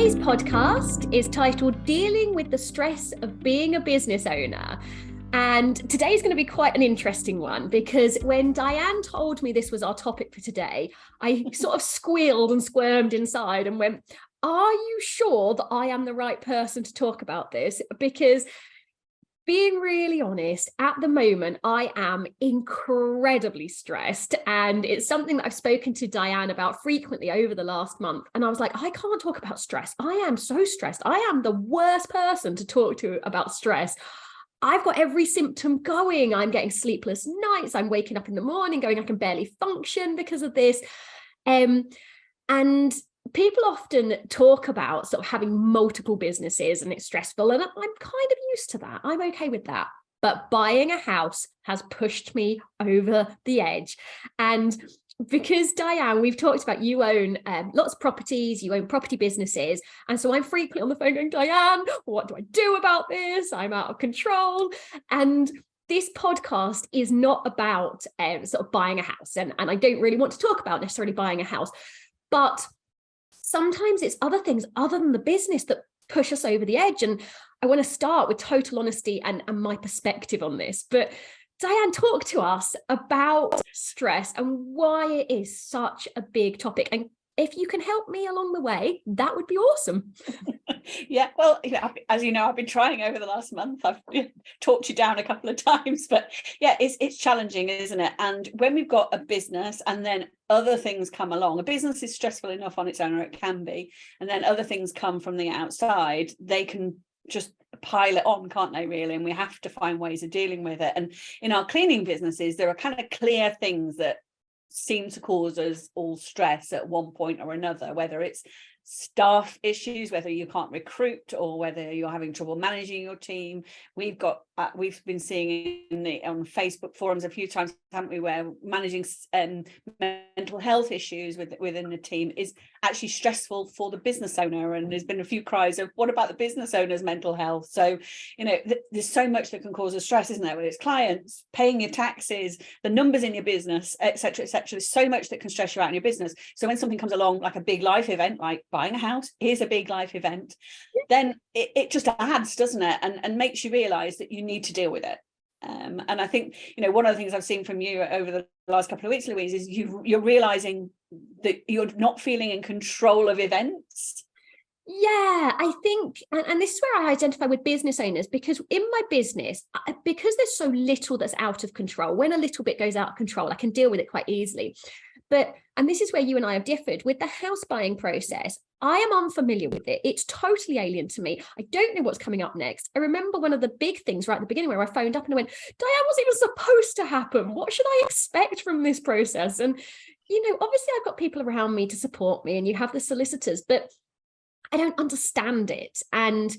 Today's podcast is titled Dealing with the Stress of Being a Business Owner. And today's going to be quite an interesting one, because when Diane told me this was our topic for today, I sort of squealed and squirmed inside and went, are you sure that I am the right person to talk about this? Because being really honest, at the moment, I am incredibly stressed, and it's something that I've spoken to Diane about frequently over the last month. And I was like, I can't talk about stress. I am so stressed. I am the worst person to talk to about stress. I've got every symptom going. I'm getting sleepless nights. I'm waking up in the morning going, I can barely function because of this. And people often talk about sort of having multiple businesses and it's stressful. And I'm kind of used to that. I'm okay with that. But buying a house has pushed me over the edge. And because Diane, we've talked about you own lots of properties, you own property businesses. And so I'm frequently on the phone going, Diane, what do I do about this? I'm out of control. And this podcast is not about sort of buying a house. And I don't really want to talk about necessarily buying a house. But sometimes it's other things other than the business that push us over the edge. And I want to start with total honesty and my perspective on this. But Diane, talk to us about stress and why it is such a big topic. And if you can help me along the way, that would be awesome. Yeah, well, as you know, I've been trying over the last month. I've talked you down a couple of times, but yeah, it's challenging, isn't it? And when we've got a business and then other things come along, a business is stressful enough on its own, or it can be, and then other things come from the outside, they can just pile it on, can't they, really? And we have to find ways of dealing with it. And in our cleaning businesses, there are kind of clear things that seem to cause us all stress at one point or another, whether it's staff issues, whether you can't recruit, or whether you're having trouble managing your team. We've been seeing on Facebook forums a few times, haven't we, where managing mental health issues within the team is actually stressful for the business owner. And there's been a few cries of, what about the business owner's mental health? So, there's so much that can cause us stress, isn't there? Whether it's clients, paying your taxes, the numbers in your business, etc., etc. There's so much that can stress you out in your business. So when something comes along, like a big life event, like buying a house is a big life event, then it just adds, doesn't it, and makes you realize that you need to deal with it. And I think, one of the things I've seen from you over the last couple of weeks, Louise, is you're realizing that you're not feeling in control of events. Yeah, I think, and this is where I identify with business owners, because in my business, because there's so little that's out of control, when a little bit goes out of control, I can deal with it quite easily. And this is where you and I have differed with the house buying process. I am unfamiliar with it. It's totally alien to me. I don't know what's coming up next. I remember one of the big things right at the beginning where I phoned up and I went, Diane, what's even supposed to happen? What should I expect from this process? And, obviously I've got people around me to support me, and you have the solicitors, but I don't understand it. And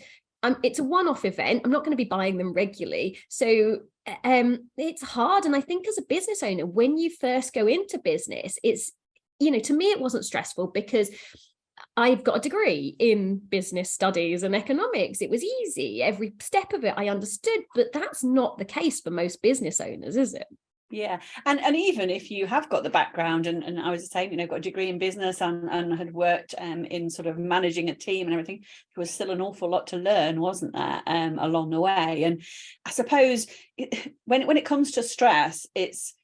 it's a one-off event. I'm not going to be buying them regularly. So it's hard. And I think as a business owner, when you first go into business, it's, to me, it wasn't stressful because I've got a degree in business studies and economics. It was easy. Every step of it I understood, but that's not the case for most business owners, is it? Yeah, and even if you have got the background, and I was the same, got a degree in business and had worked in sort of managing a team and everything, there was still an awful lot to learn, wasn't there, along the way. And I suppose when it comes to stress, it's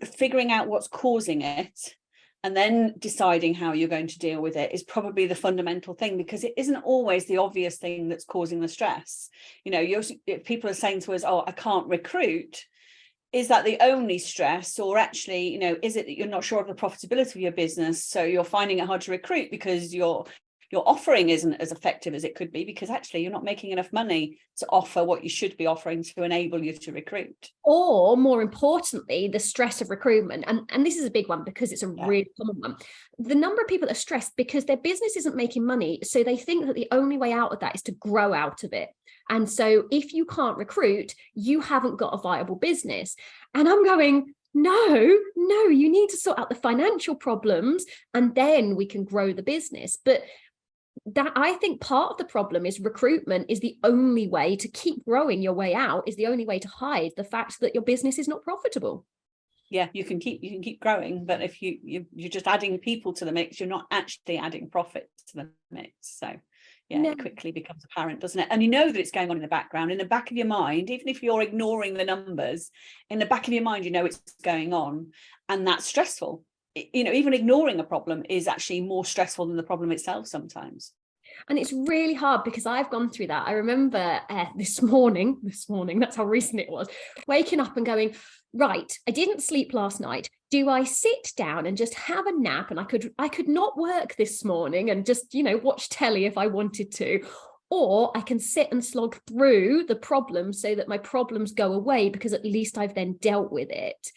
figuring out what's causing it and then deciding how you're going to deal with it is probably the fundamental thing, because it isn't always the obvious thing that's causing the stress. People are saying to us, oh, I can't recruit. Is that the only stress? Or actually, is it that you're not sure of the profitability of your business, so you're finding it hard to recruit because your offering isn't as effective as it could be, because actually you're not making enough money to offer what you should be offering to enable you to recruit? Or more importantly, the stress of recruitment. And this is a big one because it's a really common one. The number of people that are stressed because their business isn't making money, so they think that the only way out of that is to grow out of it. And so if you can't recruit, you haven't got a viable business. And I'm going, no, you need to sort out the financial problems and then we can grow the business. But that, I think, part of the problem is recruitment is the only way to keep growing your way out, is the only way to hide the fact that your business is not profitable. yeah, you can keep growing, but if you're just adding people to the mix, you're not actually adding profit to the mix. So yeah, No. it quickly becomes apparent, doesn't it? And you know that it's going on in the background, in the back of your mind, even if you're ignoring the numbers, in the back of your mind, you know it's going on, and that's stressful. You know, even ignoring a problem is actually more stressful than the problem itself sometimes. And it's really hard because I've gone through that. I remember this morning, that's how recent it was, waking up and going, right, I didn't sleep last night. Do I sit down and just have a nap? And I could not work this morning and just, watch telly if I wanted to. Or I can sit and slog through the problem so that my problems go away, because at least I've then dealt with it.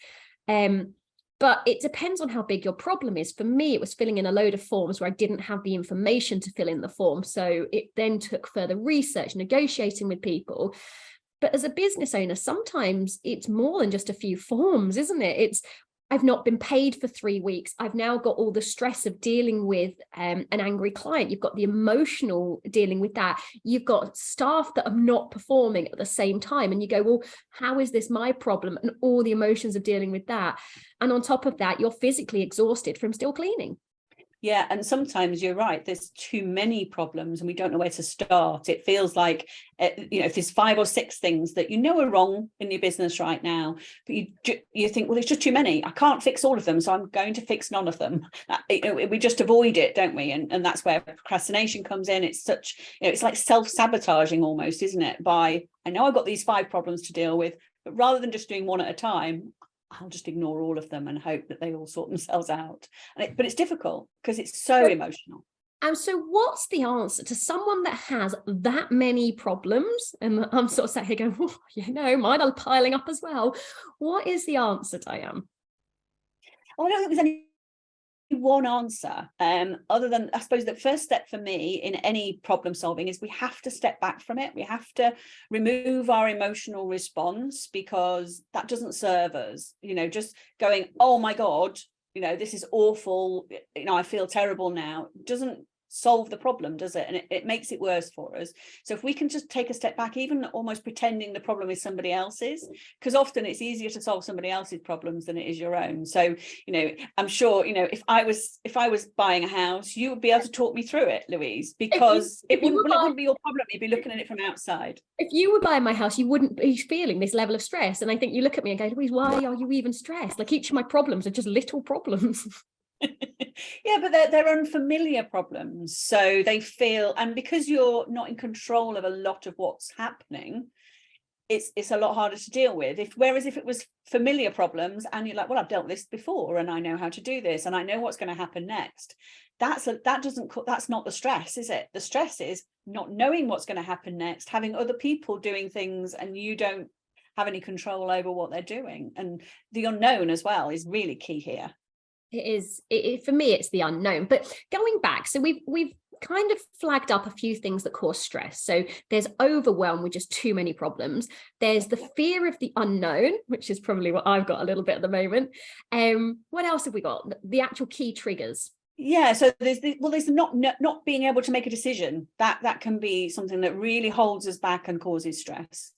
But it depends on how big your problem is. For me, it was filling in a load of forms where I didn't have the information to fill in the form. So it then took further research, negotiating with people. But as a business owner, sometimes it's more than just a few forms, isn't it? I've not been paid for 3 weeks. I've now got all the stress of dealing with an angry client. You've got the emotional dealing with that. You've got staff that are not performing at the same time. And you go, well, how is this my problem? And all the emotions of dealing with that. And on top of that, you're physically exhausted from still cleaning. Yeah, and sometimes you're right, there's too many problems and we don't know where to start. It feels like, if there's 5 or 6 things that are wrong in your business right now, but you think, well, it's just too many. I can't fix all of them, so I'm going to fix none of them. We just avoid it, don't we? And that's where procrastination comes in. It's it's like self-sabotaging almost, isn't it? I know I've got these 5 problems to deal with, but rather than just doing one at a time, I'll just ignore all of them and hope that they all sort themselves out. But it's difficult because it's so emotional. And so what's the answer to someone that has that many problems? And I'm sort of sat here going, mine are piling up as well. What is the answer, Diane? I don't think there's any one answer, other than, I suppose, the first step for me in any problem solving is we have to step back from it. We have to remove our emotional response, because that doesn't serve us. Just going, oh my God, this is awful, I feel terrible now, doesn't solve the problem, does it? And it makes it worse for us. So if we can just take a step back, even almost pretending the problem is somebody else's, because often it's easier to solve somebody else's problems than it is your own. So I'm sure, if I was buying a house, you would be able to talk me through it, Louise, because it wouldn't be your problem. You'd be looking at it from outside. If you were buying my house, you wouldn't be feeling this level of stress. And I think you look at me and go, Louise, why are you even stressed? Like, each of my problems are just little problems. Yeah, but they're unfamiliar problems, so they feel, and because you're not in control of a lot of what's happening, it's a lot harder to deal with. Whereas if it was familiar problems and you're like, well, I've dealt with this before and I know how to do this and I know what's going to happen next, that's not the stress, is it? The stress is not knowing what's going to happen next, having other people doing things and you don't have any control over what they're doing. And the unknown as well is really key here. It is. For me, it's the unknown. But going back, so we've kind of flagged up a few things that cause stress. So there's overwhelm with just too many problems. There's the fear of the unknown, which is probably what I've got a little bit at the moment. What else have we got? The actual key triggers. Yeah, so there's not being able to make a decision. That can be something that really holds us back and causes stress.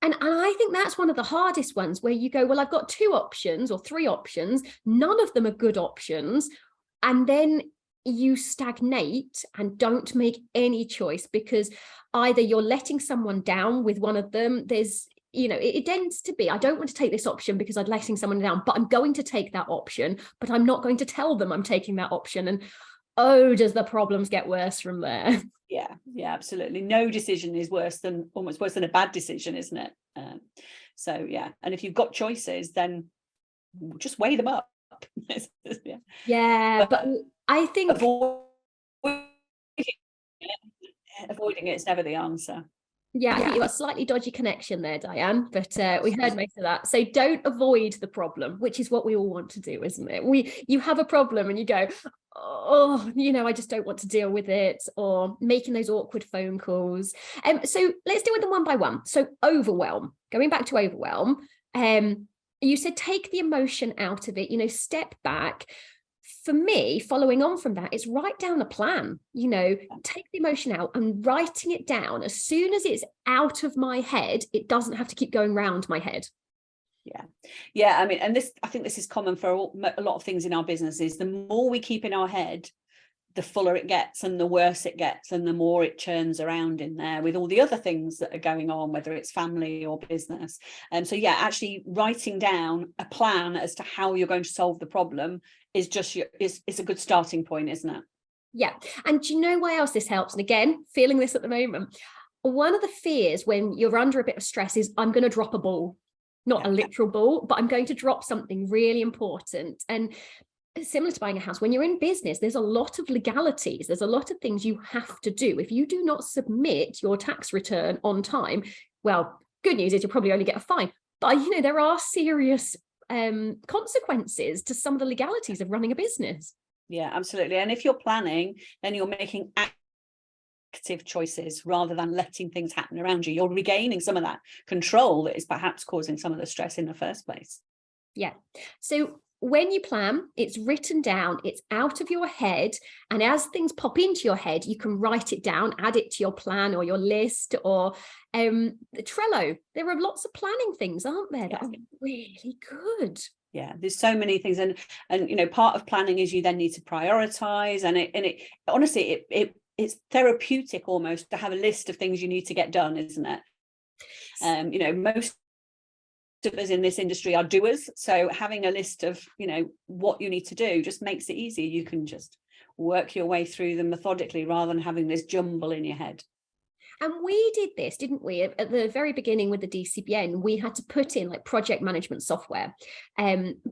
And I think that's one of the hardest ones, where you go, well, I've got 2 options or 3 options. None of them are good options. And then you stagnate and don't make any choice, because either you're letting someone down with one of them. It tends to be, I don't want to take this option because I'm letting someone down, but I'm going to take that option, but I'm not going to tell them I'm taking that option. And does the problems get worse from there? Yeah, absolutely. No decision is almost worse than a bad decision, isn't it? So yeah, and if you've got choices, then just weigh them up. But I think avoiding it is never the answer. Yeah, I think you got a slightly dodgy connection there, Diane, but we heard most of that. So don't avoid the problem, which is what we all want to do, isn't it? You have a problem and you go, I just don't want to deal with it, or making those awkward phone calls. So let's deal with them one by one. So overwhelm, going back to overwhelm, you said take the emotion out of it, step back. For me, following on from that, is write down a plan, take the emotion out and writing it down. As soon as it's out of my head, it doesn't have to keep going round my head. Yeah, I mean, and I think this is common for a lot of things in our businesses. The more we keep in our head, the fuller it gets and the worse it gets, and the more it churns around in there with all the other things that are going on, whether it's family or business. And so yeah, actually writing down a plan as to how you're going to solve the problem is a good starting point, isn't it? Yeah. And do you know why else this helps? And again, feeling this at the moment, one of the fears when you're under a bit of stress is, I'm going to drop a ball, not a literal ball, but I'm going to drop something really important. And similar to buying a house, when you're in business, there's a lot of legalities. There's a lot of things you have to do. If you do not submit your tax return on time, well, good news is you'll probably only get a fine. But, there are serious consequences to some of the legalities of running a business. Yeah, absolutely. And if you're planning, then you're making active choices rather than letting things happen around you. You're regaining some of that control that is perhaps causing some of the stress in the first place. Yeah. So when you plan, it's written down, it's out of your head. And as things pop into your head, you can write it down, add it to your plan or your list, or Trello. There are lots of planning things, aren't there, that are really good. Yeah, there's so many things, and part of planning is you then need to prioritize, and it honestly it's therapeutic almost to have a list of things you need to get done, isn't it? Most of us in this industry are doers, so having a list of what you need to do just makes it easy. You can just work your way through them methodically rather than having this jumble in your head. And we did this, didn't we? At the very beginning with the DCBN, we had to put in like project management software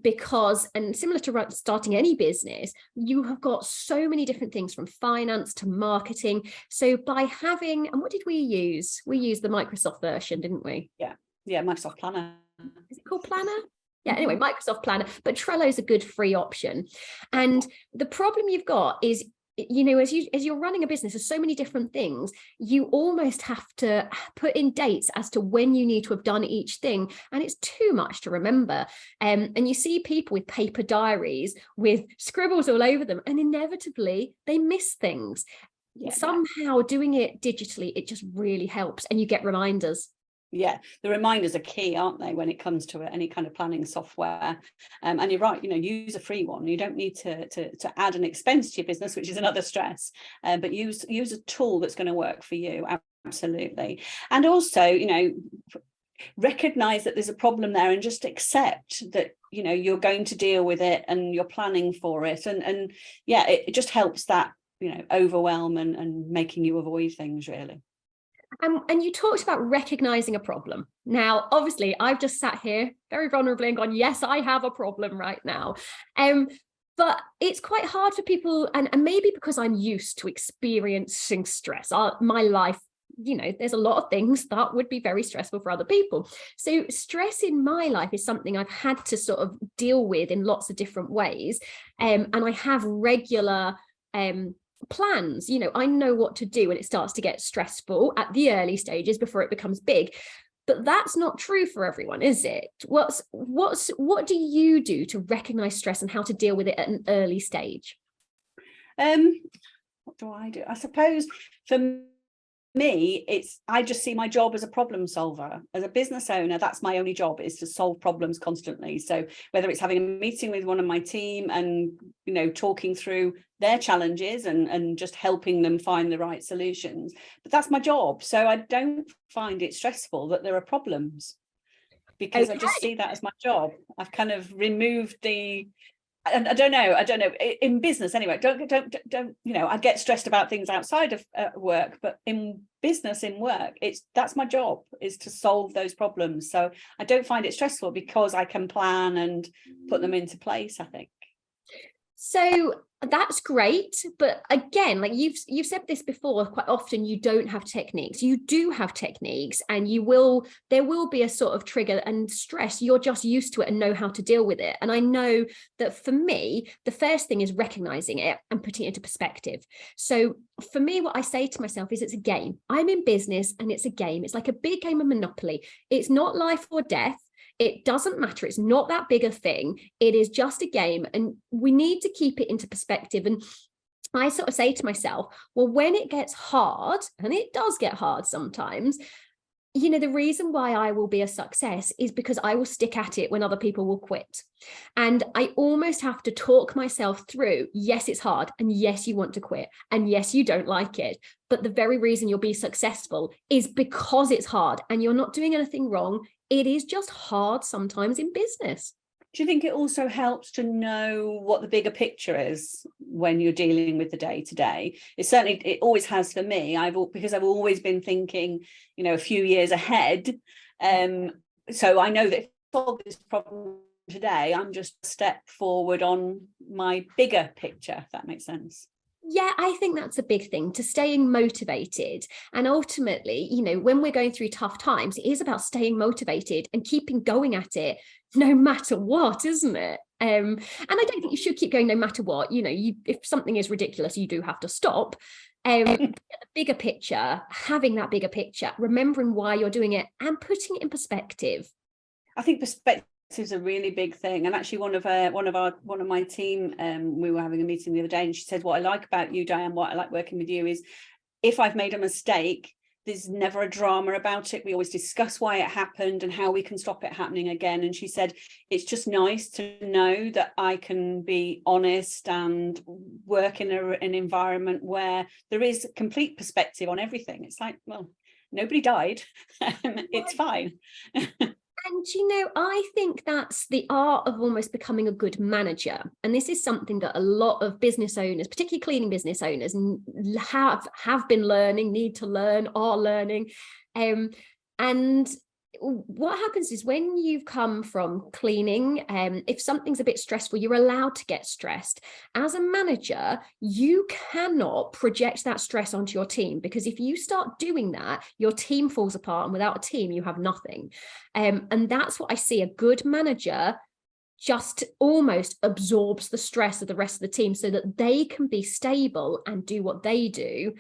because, and similar to starting any business, you have got so many different things from finance to marketing. So by having, and what did we use? We used the Microsoft version, didn't we? Yeah, Microsoft Planner. Is it called Planner? Yeah, anyway, Microsoft Planner, but Trello is a good free option. And the problem you've got is, as you're running a business, there's so many different things, you almost have to put in dates as to when you need to have done each thing. And it's too much to remember. And you see people with paper diaries with scribbles all over them, and inevitably they miss things. Somehow doing it digitally, it just really helps. And you get reminders. Yeah, the reminders are key, aren't they, when it comes to any kind of planning software? And you're right, use a free one. You don't need to add an expense to your business, which is another stress, but use a tool that's going to work for you. Absolutely. And also, recognize that there's a problem there and just accept that you're going to deal with it and you're planning for it. And it just helps that overwhelm and making you avoid things, really. And you talked about recognizing a problem. Now, obviously, I've just sat here very vulnerably and gone, yes, I have a problem right now. But it's quite hard for people, and maybe because I'm used to experiencing stress. My life, there's a lot of things that would be very stressful for other people. So stress in my life is something I've had to sort of deal with in lots of different ways. And I have regular plans. I know what to do when it starts to get stressful at the early stages before it becomes big. But that's not true for everyone, is it? What do you do to recognize stress and how to deal with it at an early stage? What do I do? I suppose for me, I just see my job as a problem solver. As a business owner, that's my only job, is to solve problems constantly. So whether it's having a meeting with one of my team and talking through their challenges and just helping them find the right solutions, but that's my job. So I don't find it stressful that there are problems, because I just see that as my job. I've kind of removed and I don't know in business anyway, don't I get stressed about things outside of work, but in business, in work, that's my job, is to solve those problems. So I don't find it stressful because I can plan and put them into place, I think. So that's great, but again, like you've said this before, quite often you don't have techniques. You do have techniques, and there will be a sort of trigger and stress. You're just used to it and know how to deal with it. And I know that for me, the first thing is recognizing it and putting it into perspective. So for me, what I say to myself is, it's a game. I'm in business and it's a game. It's like a big game of Monopoly. It's not life or death. It doesn't matter. It's not that big a thing. It is just a game, and we need to keep it into perspective. And I sort of say to myself, well, when it gets hard, and it does get hard sometimes, you know, the reason why I will be a success is because I will stick at it when other people will quit. And I almost have to talk myself through, yes, it's hard. And yes, you want to quit. And yes, you don't like it. But the very reason you'll be successful is because it's hard and you're not doing anything wrong. It is just hard sometimes in business. Do you think it also helps to know what the bigger picture is when you're dealing with the day to day? It always has for me. Because I've always been thinking, you know, a few years ahead. So I know that if I solve this problem today, I'm just a step forward on my bigger picture, if that makes sense. Yeah, I think that's a big thing, to staying motivated. And ultimately, you know, when we're going through tough times, it is about staying motivated and keeping going at it no matter what, isn't it? And I don't think you should keep going no matter what. You know, if something is ridiculous, you do have to stop. The bigger picture, having that bigger picture, remembering why you're doing it and putting it in perspective. I think perspective is a really big thing. And actually one of my team, we were having a meeting the other day, and she said, what I like about you, Diane, what I like working with you is if I've made a mistake, there's never a drama about it. We always discuss why it happened and how we can stop it happening again. And she said, it's just nice to know that I can be honest and work in an environment where there is complete perspective on everything. It's like, well, nobody died. It's fine. And, you know, I think that's the art of almost becoming a good manager. And this is something that a lot of business owners, particularly cleaning business owners, have been learning, need to learn, are learning. And what happens is when you've come from cleaning, if something's a bit stressful, you're allowed to get stressed. As a manager, you cannot project that stress onto your team, because if you start doing that, your team falls apart, and without a team, you have nothing. And that's what I see. A good manager just almost absorbs the stress of the rest of the team so that they can be stable and do what they do.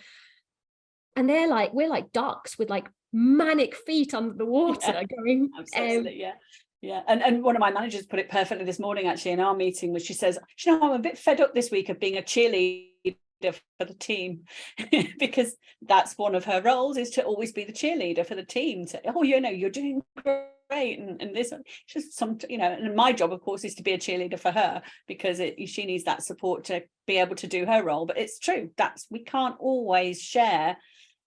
And we're like ducks with like manic feet under the water, going. Absolutely, yeah. And one of my managers put it perfectly this morning, actually, in our meeting, which she says, you know, I'm a bit fed up this week of being a cheerleader for the team, because that's one of her roles, is to always be the cheerleader for the team. To, oh, you know, you're doing great, and this, just some, you know, and my job, of course, is to be a cheerleader for her, because she needs that support to be able to do her role. But it's true, we can't always share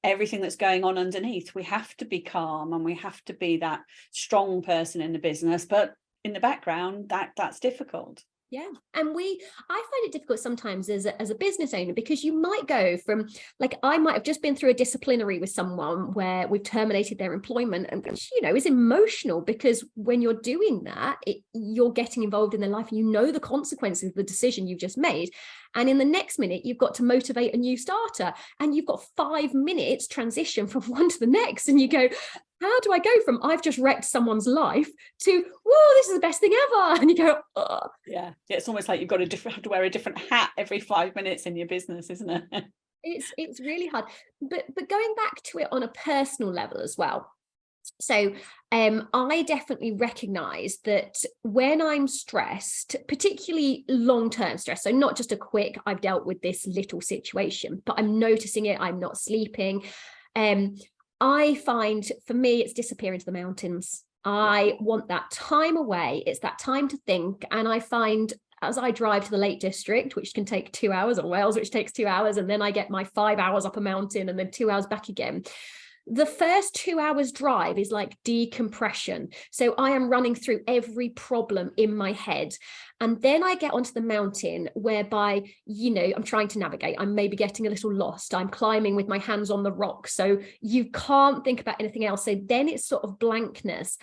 everything that's going on underneath. We have to be calm and we have to be that strong person in the business, but in the background, that's difficult. Yeah. And I find it difficult sometimes as a business owner, because you might go from, like, I might have just been through a disciplinary with someone where we've terminated their employment, and, you know, it's emotional, because when you're doing that, you're getting involved in their life, and you know the consequences of the decision you've just made. And in the next minute, you've got to motivate a new starter, and you've got 5 minutes transition from one to the next. And you go, how do I go from I've just wrecked someone's life to, whoa, this is the best thing ever? And you go, oh. Yeah, it's almost like you've got have to wear a different hat every 5 minutes in your business, isn't it? It's really hard. But going back to it on a personal level as well. So I definitely recognize that when I'm stressed, particularly long-term stress, so not just a quick, I've dealt with this little situation, but I'm noticing it, I'm not sleeping. I find, for me, it's disappear into the mountains. I want that time away. It's that time to think. And I find, as I drive to the Lake District, which can take 2 hours, or Wales, which takes 2 hours, and then I get my 5 hours up a mountain and then 2 hours back again. The first 2 hours drive is like decompression. So I am running through every problem in my head. And then I get onto the mountain, whereby, you know, I'm trying to navigate. I'm maybe getting a little lost. I'm climbing with my hands on the rock. So you can't think about anything else. So then it's sort of blankness.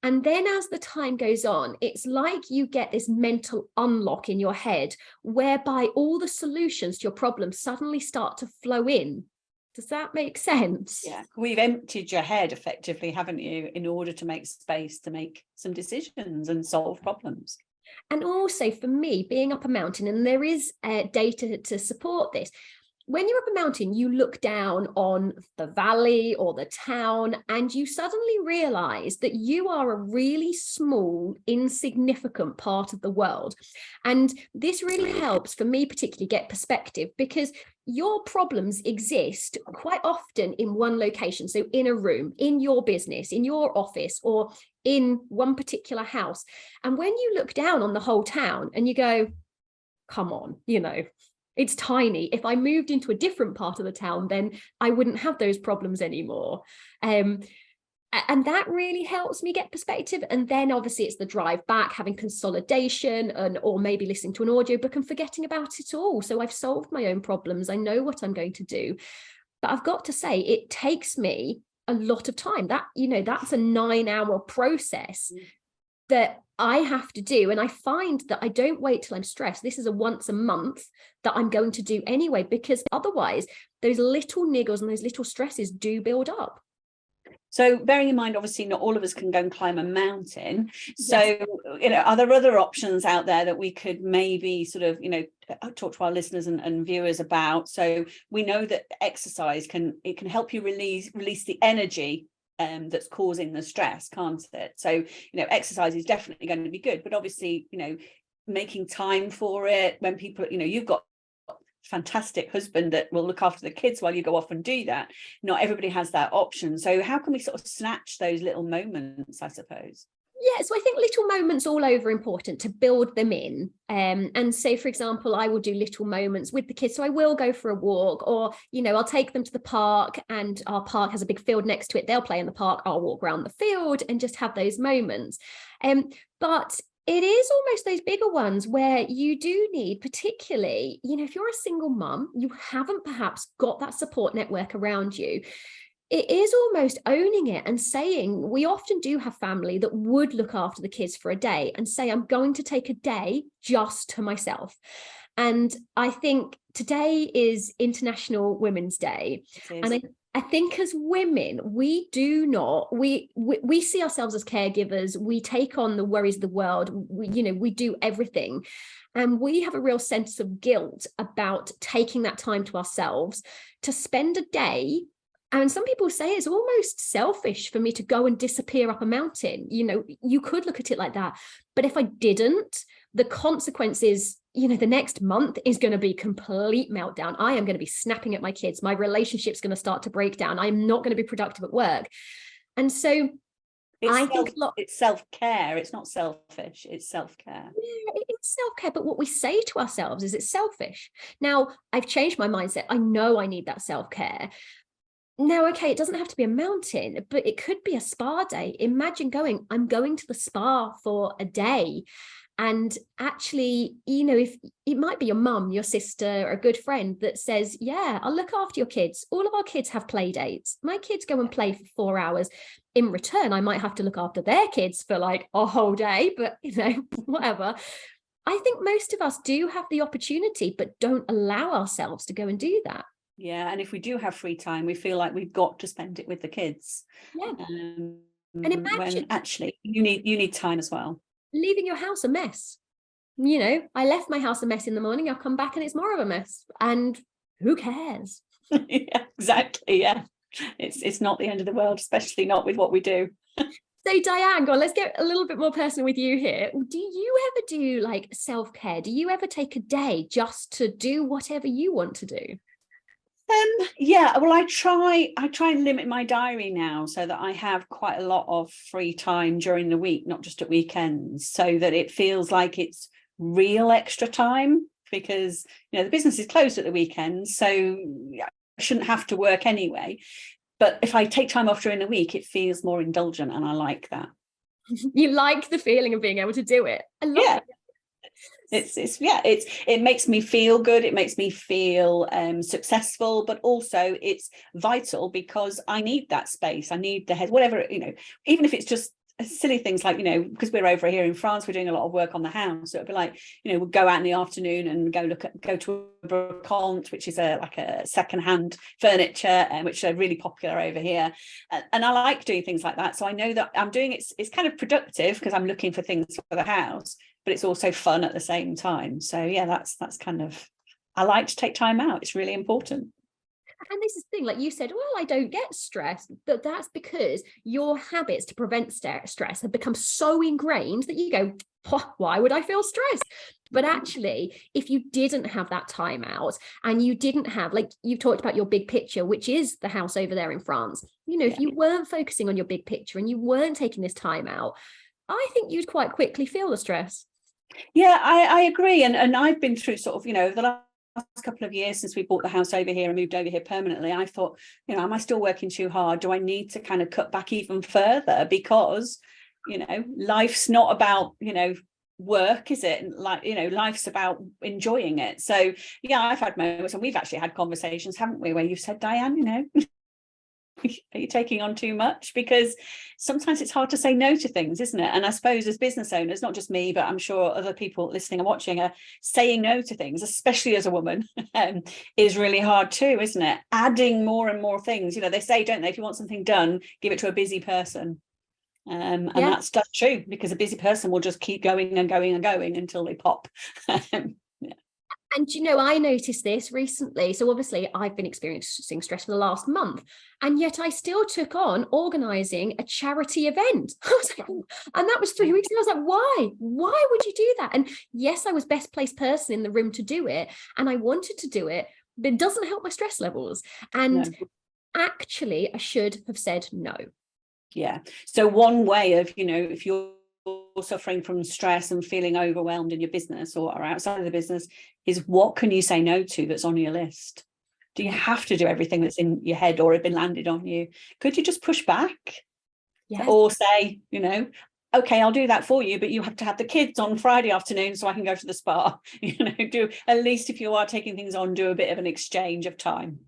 And then as the time goes on, it's like you get this mental unlock in your head, whereby all the solutions to your problems suddenly start to flow in. Does that make sense? Yeah, we've emptied your head effectively, haven't you, in order to make space to make some decisions and solve problems. And also for me, being up a mountain, and there is data to support this, when you're up a mountain, you look down on the valley or the town, and you suddenly realize that you are a really small, insignificant part of the world. And this really helps for me particularly get perspective, because your problems exist quite often in one location. So in a room, in your business, in your office, or in one particular house. And when you look down on the whole town and you go, come on, it's tiny. If I moved into a different part of the town, then I wouldn't have those problems anymore. And that really helps me get perspective. And then obviously it's the drive back, having consolidation, or maybe listening to an audiobook and forgetting about it all. So I've solved my own problems. I know what I'm going to do. But I've got to say, it takes me a lot of time. That's a 9-hour process that I have to do. And I find that I don't wait till I'm stressed. This is a once a month that I'm going to do anyway, because otherwise those little niggles and those little stresses do build up. So bearing in mind, obviously not all of us can go and climb a mountain. So, yes, are there other options out there that we could maybe sort of, talk to our listeners and viewers about? So we know that exercise can help you release the energy that's causing the stress, can't it? So, exercise is definitely going to be good, but obviously, making time for it when people, you've got a fantastic husband that will look after the kids while you go off and do that. Not everybody has that option. So how can we sort of snatch those little moments, I suppose? Yeah, so I think little moments all over important to build them in. And so, for example, I will do little moments with the kids. So I will go for a walk, or, I'll take them to the park, and our park has a big field next to it. They'll play in the park. I'll walk around the field and just have those moments. But it is almost those bigger ones where you do need, particularly, if you're a single mum, you haven't perhaps got that support network around you. It is almost owning it and saying, we often do have family that would look after the kids for a day and say, I'm going to take a day just to myself. And I think today is International Women's Day. And I think as women, we do not, we see ourselves as caregivers. We take on the worries of the world. We do everything. And we have a real sense of guilt about taking that time to ourselves to spend a day. And some people say it's almost selfish for me to go and disappear up a mountain. You could look at it like that. But if I didn't, the consequences, the next month is going to be complete meltdown. I am going to be snapping at my kids. My relationship's going to start to break down. I'm not going to be productive at work. And so it's self-care. It's not selfish. It's self-care. Yeah, it's self-care. But what we say to ourselves is it's selfish. Now, I've changed my mindset. I know I need that self-care. Now, okay, it doesn't have to be a mountain, but it could be a spa day. Imagine I'm going to the spa for a day. And actually, if it might be your mum, your sister, or a good friend that says, yeah, I'll look after your kids. All of our kids have play dates. My kids go and play for 4 hours. In return, I might have to look after their kids for like a whole day, but whatever. I think most of us do have the opportunity, but don't allow ourselves to go and do that. Yeah, and if we do have free time, we feel like we've got to spend it with the kids. Yeah. And imagine, when actually you need time as well. Leaving your house a mess. I left my house a mess in the morning. I'll come back and it's more of a mess. And who cares? Yeah, exactly. Yeah. It's not the end of the world, especially not with what we do. So Diane, let's get a little bit more personal with you here. Do you ever do like self-care? Do you ever take a day just to do whatever you want to do? Yeah, well, I try and limit my diary now so that I have quite a lot of free time during the week, not just at weekends, so that it feels like it's real extra time, because the business is closed at the weekends, so I shouldn't have to work anyway. But if I take time off during the week, it feels more indulgent, and I like that. You like the feeling of being able to do it. I love it. It makes me feel good. It makes me feel successful, but also it's vital because I need that space. I need the head, whatever, even if it's just silly things like, because we're over here in France, we're doing a lot of work on the house. So it'd be like, we'll go out in the afternoon and go to a brocante, which is like a secondhand furniture, which are really popular over here. And I like doing things like that. So I know that I'm doing it's kind of productive because I'm looking for things for the house, but it's also fun at the same time. So yeah, that's kind of I like to take time out. It's really important. And this is the thing, like you said, well, I don't get stressed, but that's because your habits to prevent stress have become so ingrained that you go, why would I feel stressed? But actually, if you didn't have that time out and you didn't have, like you talked about your big picture, which is the house over there in France, you know, if you weren't focusing on your big picture and you weren't taking this time out, I think you'd quite quickly feel the stress. Yeah, I agree. And I've been through sort of, you know, the last couple of years since we bought the house over here and moved over here permanently, I thought, you know, am I still working too hard? Do I need to kind of cut back even further? Because, you know, life's not about, you know, work, is it? Like, you know, life's about enjoying it. So yeah, I've had moments, and we've actually had conversations, haven't we, where you've said, Diane, you know, are you taking on too much? Because sometimes it's hard to say no to things, isn't it? And I suppose as business owners, not just me, but I'm sure other people listening and watching, are saying no to things, especially as a woman, is really hard too, isn't it? Adding more and more things. You know, they say, don't they, if you want something done, give it to a busy person. And that's true, because a busy person will just keep going and going and going until they pop. And, you know, I noticed this recently. So obviously I've been experiencing stress for the last month, and yet I still took on organising a charity event. I was like, and that was 3 weeks ago. I was like, why would you do that? And yes, I was best placed person in the room to do it, and I wanted to do it, but it doesn't help my stress levels. And actually I should have said no. Yeah. So one way of, you know, if you're suffering from stress and feeling overwhelmed in your business or outside of the business, is what can you say no to that's on your list? Do you have to do everything that's in your head or have been landed on you? Could you just push back? Yes. Or say, you know, okay, I'll do that for you, but you have to have the kids on Friday afternoon so I can go to the spa. You know, do, at least if you are taking things on, do a bit of an exchange of time.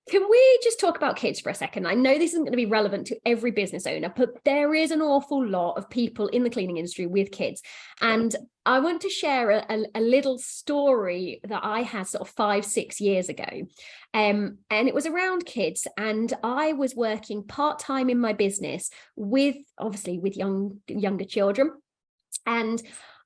Can we just talk about kids for a second? I know this isn't going to be relevant to every business owner, but there is an awful lot of people in the cleaning industry with kids. And I want to share a little story that I had sort of 5-6 years ago. And it was around kids. And I was working part-time in my business with, obviously, with younger children. And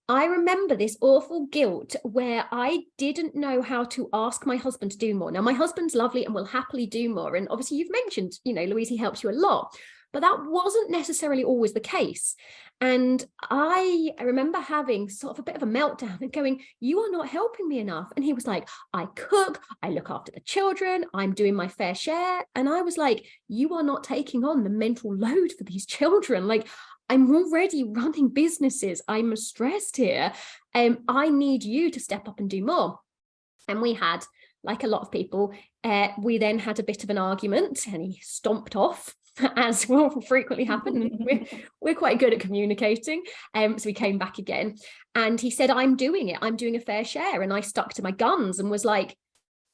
I remember this awful guilt where I didn't know how to ask my husband to do more. Now, my husband's lovely and will happily do more. And obviously you've mentioned, you know, Louise, he helps you a lot, but that wasn't necessarily always the case. And I remember having sort of a bit of a meltdown and going, you are not helping me enough. And he was like, I cook, I look after the children, I'm doing my fair share. And I was like, you are not taking on the mental load for these children. Like, I'm already running businesses. I'm stressed here. I need you to step up and do more. And we had, like a lot of people, we then had a bit of an argument and he stomped off, as will frequently happen. We're quite good at communicating. So we came back again and he said, I'm doing it. I'm doing a fair share. And I stuck to my guns and was like,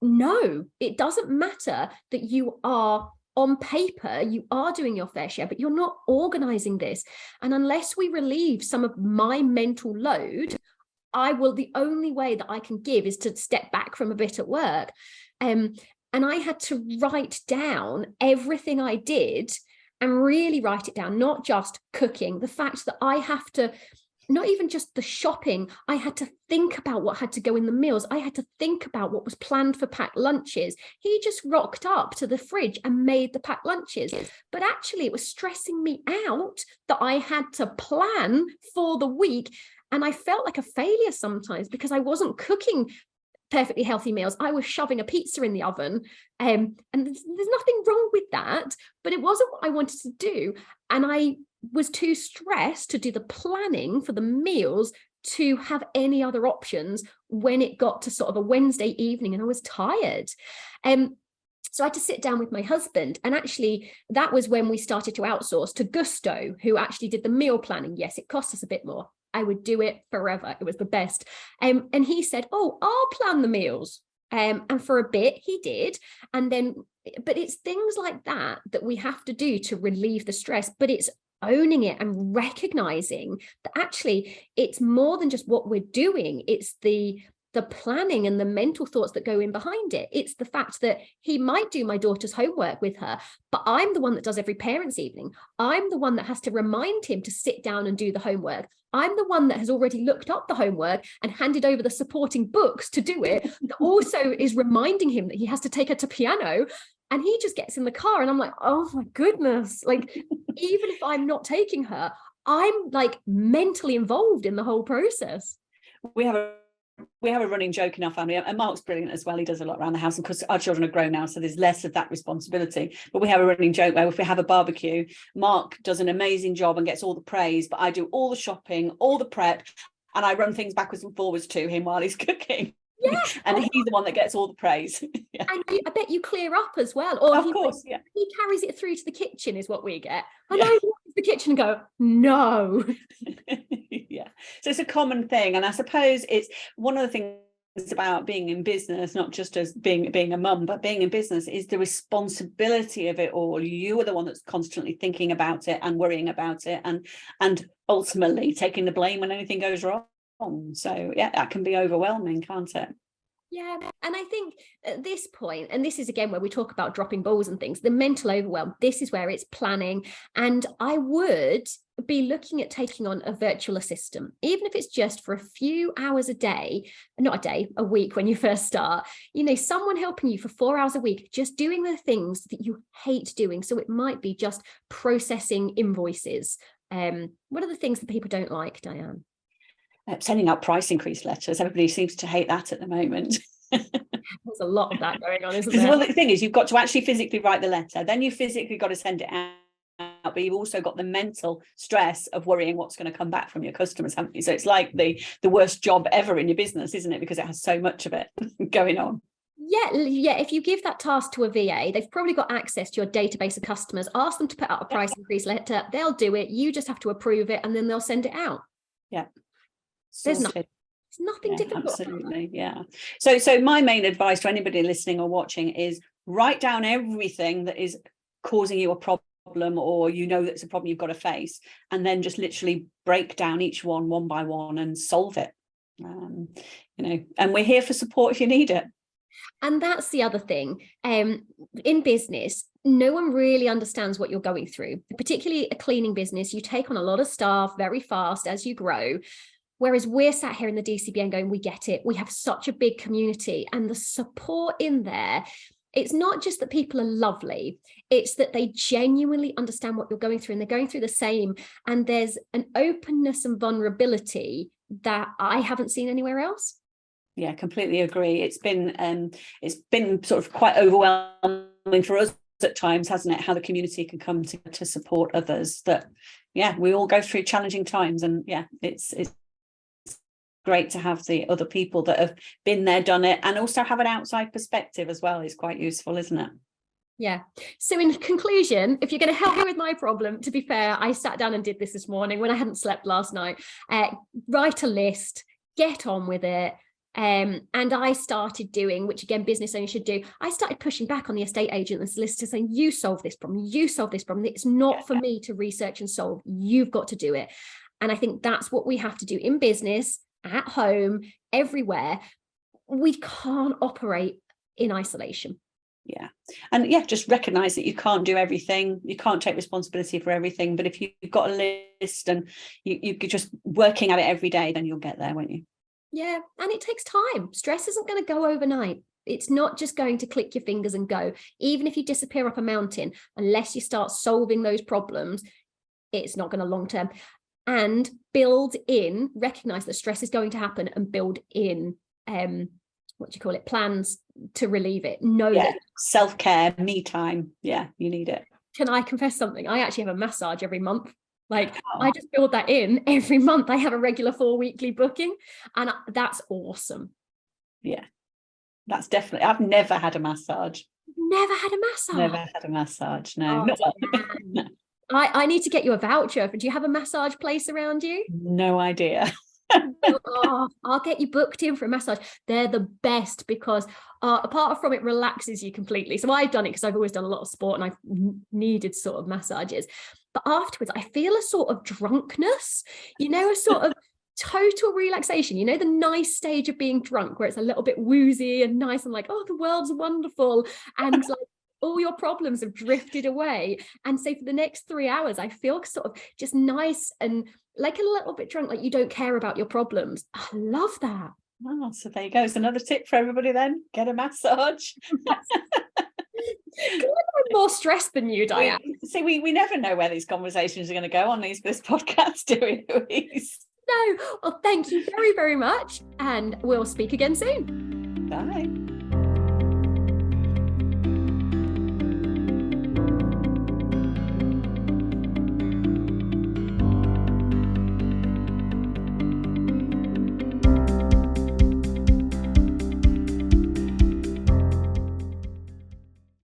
no, it doesn't matter that you are on paper, you are doing your fair share, but you're not organizing this. And unless we relieve some of my mental load, the only way that I can give is to step back from a bit at work. And I had to write down everything I did and really write it down, not just cooking, the fact that I have to, not even just the shopping, I had to think about what had to go in the meals. I had to think about what was planned for packed lunches. He just rocked up to the fridge and made the packed lunches. But actually, it was stressing me out that I had to plan for the week. And I felt like a failure sometimes because I wasn't cooking perfectly healthy meals. I was shoving a pizza in the oven. And there's nothing wrong with that, but it wasn't what I wanted to do. And I was too stressed to do the planning for the meals to have any other options when it got to sort of a Wednesday evening and I was tired. So I had to sit down with my husband, and actually that was when we started to outsource to Gusto, who actually did the meal planning. Yes, it cost us a bit more. I would do it forever. It was the best. And he said, oh, I'll plan the meals. And for a bit he did. And then, but it's things like that that we have to do to relieve the stress, but it's owning it and recognizing that actually it's more than just what we're doing. It's the planning and the mental thoughts that go in behind it. It's the fact that he might do my daughter's homework with her, but I'm the one that does every parents' evening. I'm the one that has to remind him to sit down and do the homework. I'm the one that has already looked up the homework and handed over the supporting books to do it, that also is reminding him that he has to take her to piano. And he just gets in the car and I'm like, oh my goodness. Like, even if I'm not taking her, I'm like mentally involved in the whole process. We have a running joke in our family, and Mark's brilliant as well. He does a lot around the house, and because our children are grown now, so there's less of that responsibility. But we have a running joke where if we have a barbecue, Mark does an amazing job and gets all the praise, but I do all the shopping, all the prep, and I run things backwards and forwards to him while he's cooking. Yeah, and he's the one that gets all the praise. Yeah. And I bet you clear up as well. Or of course, yeah. He carries it through to the kitchen is what we get. And I walk to the kitchen and go, no. Yeah. So it's a common thing. And I suppose it's one of the things about being in business, not just as being a mum, but being in business, is the responsibility of it all. You are the one that's constantly thinking about it and worrying about it, and ultimately taking the blame when anything goes wrong. So yeah, that can be overwhelming, can't it? Yeah, and I think at this point, and this is again where we talk about dropping balls and things, the mental overwhelm, this is where it's planning. And I would be looking at taking on a virtual assistant, even if it's just for a few hours a day, not a day, a week when you first start, someone helping you for 4 hours a week, just doing the things that you hate doing. So it might be just processing invoices. What are the things that people don't like, Diane? Sending out price increase letters. Everybody seems to hate that at the moment. There's a lot of that going on, isn't there? Well, the thing is, you've got to actually physically write the letter, then you physically got to send it out, but you've also got the mental stress of worrying what's going to come back from your customers, haven't you? So it's like the worst job ever in your business, isn't it? Because it has so much of it going on. Yeah. If you give that task to a VA, they've probably got access to your database of customers. Ask them to put out a price increase letter. They'll do it. You just have to approve it, and then they'll send it out. Yeah. There's nothing difficult. Absolutely, yeah. So my main advice to anybody listening or watching is write down everything that is causing you a problem, or that's a problem you've got to face, and then just literally break down each one by one and solve it. And we're here for support if you need it. And that's the other thing. In business, no one really understands what you're going through, particularly a cleaning business. You take on a lot of staff very fast as you grow. Whereas we're sat here in the DCBN going, we get it. We have such a big community, and the support in there, it's not just that people are lovely, it's that they genuinely understand what you're going through, and they're going through the same. And there's an openness and vulnerability that I haven't seen anywhere else. Yeah, completely agree. It's been sort of quite overwhelming for us at times, hasn't it? How the community can come to support others. That, we all go through challenging times, and it's great to have the other people that have been there, done it, and also have an outside perspective as well is quite useful, isn't it? Yeah. So in conclusion, if you're going to help me with my problem, to be fair, I sat down and did this morning when I hadn't slept last night. Write a list, get on with it. And I started doing, which again, business owners should do. I started pushing back on the estate agent and solicitor, saying, you solve this problem. You solve this problem. It's not for me to research and solve. You've got to do it. And I think that's what we have to do in business, at home, everywhere. We can't operate in isolation. Yeah. And just recognize that you can't do everything. You can't take responsibility for everything. But if you've got a list and you're just working at it every day, then you'll get there, won't you? Yeah. And it takes time. Stress isn't going to go overnight. It's not just going to click your fingers and go. Even if you disappear up a mountain, unless you start solving those problems, it's not going to long term. And recognize that stress is going to happen, and build in, plans to relieve it. That self-care, me time. Yeah, you need it. Can I confess something? I actually have a massage every month. I just build that in every month. I have a regular 4 weekly booking, and that's awesome. Yeah, that's definitely, I've never had a massage. Never had a massage? Never had a massage, no. No. I need to get you a voucher. Do you have a massage place around you? No idea. I'll get you booked in for a massage. They're the best because apart from it relaxes you completely. So I've done it because I've always done a lot of sport and I've needed sort of massages. But afterwards, I feel a sort of drunkenness, a sort of total relaxation, the nice stage of being drunk where it's a little bit woozy and nice and like, oh, the world's wonderful. And like, all your problems have drifted away. And so for the next 3 hours, I feel sort of just nice and like a little bit drunk, like you don't care about your problems. I love that. Oh, so there you go. It's another tip for everybody then. Get a massage. I'm more stressed than you, Diane. We never know where these conversations are going to go on this podcast, do we, Louise? No. Well, thank you very, very much. And we'll speak again soon. Bye.